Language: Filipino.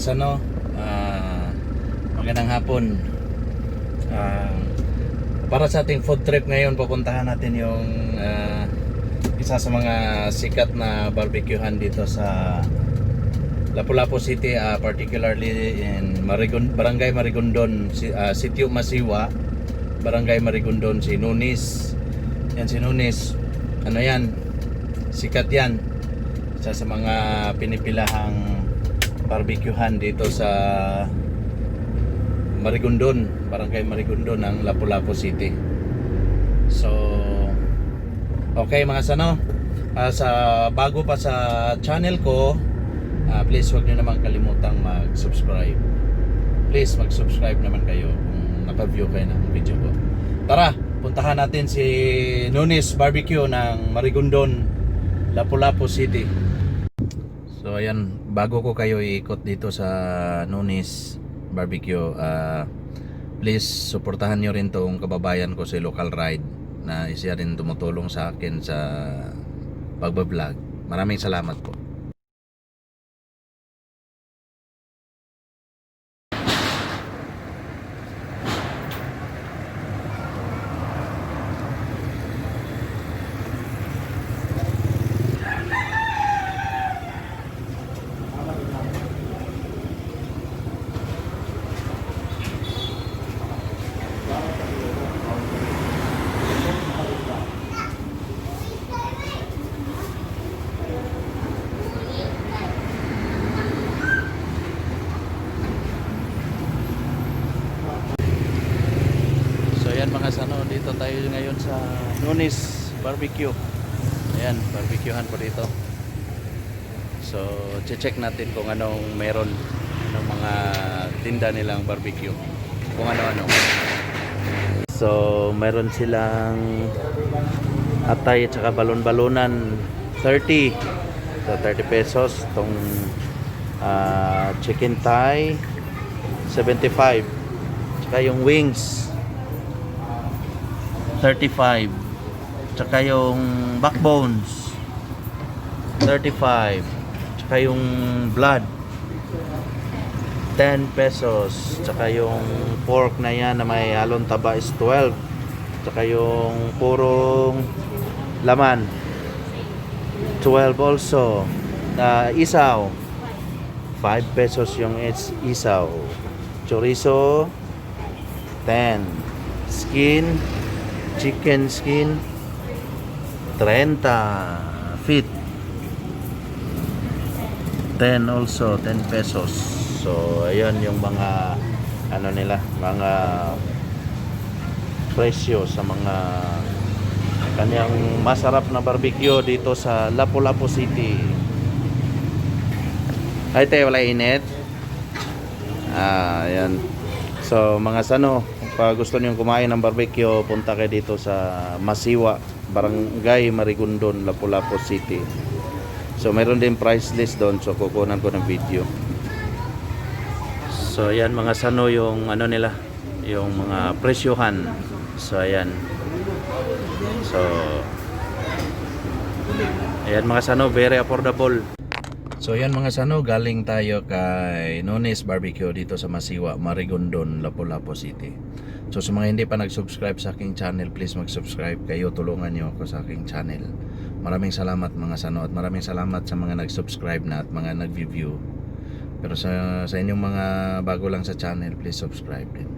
Sano, magandang hapon. Para sa ating food trip ngayon, pupuntahan natin yung isa sa mga sikat na barbecuehan dito sa Lapu-Lapu City, particularly in Barangay Marigondon, Sitio Masiwa, Barangay Marigondon, si Nunis. Yan si Nunis, ano yan, sikat yan, isa sa mga pinipilahang barbecuehan dito sa Marigondon, Barangay Marigondon ng Lapu-Lapu City. So okay mga sano, sa bago pa sa channel ko, please wag niyo naman kalimutang mag-subscribe. Please mag-subscribe naman kayo kung naka-view kayo ng video ko. Tara, puntahan natin si Nunis Barbecue ng Marigondon, Lapu-Lapu City. So ayan, bago ko kayo iikot dito sa Nunis Barbecue, please suportahan nyo rin tong kababayan ko si Local Ride na isa rin tumutulong sa akin sa pagbablog. Maraming salamat po. Mga sano, dito tayo ngayon sa Nunis Barbecue. Ayan, barbecuehan po dito. So, check natin kung anong meron, anong mga tinda nilang barbecue, kung ano-ano. So, meron silang atay at saka balon-balonan 30. So, 30 pesos. Itong chicken thigh 75. Tsaka yung wings 35. Tsaka yung backbones 35. Tsaka yung blood 10 pesos. Tsaka yung pork na yan na may halong taba is 12. Tsaka yung purong laman 12 also. Isaw 5 pesos yung isaw. Chorizo 10. Skin, chicken skin 30 feet 10 also, 10 pesos. So ayun yung mga ano nila, mga presyo sa mga kanyang masarap na barbecue dito sa Lapu-Lapu City. Ay tayo, wala init. Ayan. So mga sano, pag gusto niyo kumain ng barbecue, punta kayo dito sa Masiwa, Barangay Marigondon, Lapu-Lapu City. So mayroon din price list doon, so kukunan ko ng video. So ayan mga sano, yung ano nila, yung mga presyohan. So ayan. So ayan mga sano, very affordable. So yan mga sano, galing tayo kay Nunis Barbecue dito sa Masiwa, Marigondon, Lapu-Lapu City. So sa mga hindi pa nag-subscribe sa aking channel, please mag-subscribe kayo, tulungan nyo ako sa aking channel. Maraming salamat mga sano, at maraming salamat sa mga nag-subscribe na at mga nag-view. Pero sa inyong mga bago lang sa channel, please subscribe din.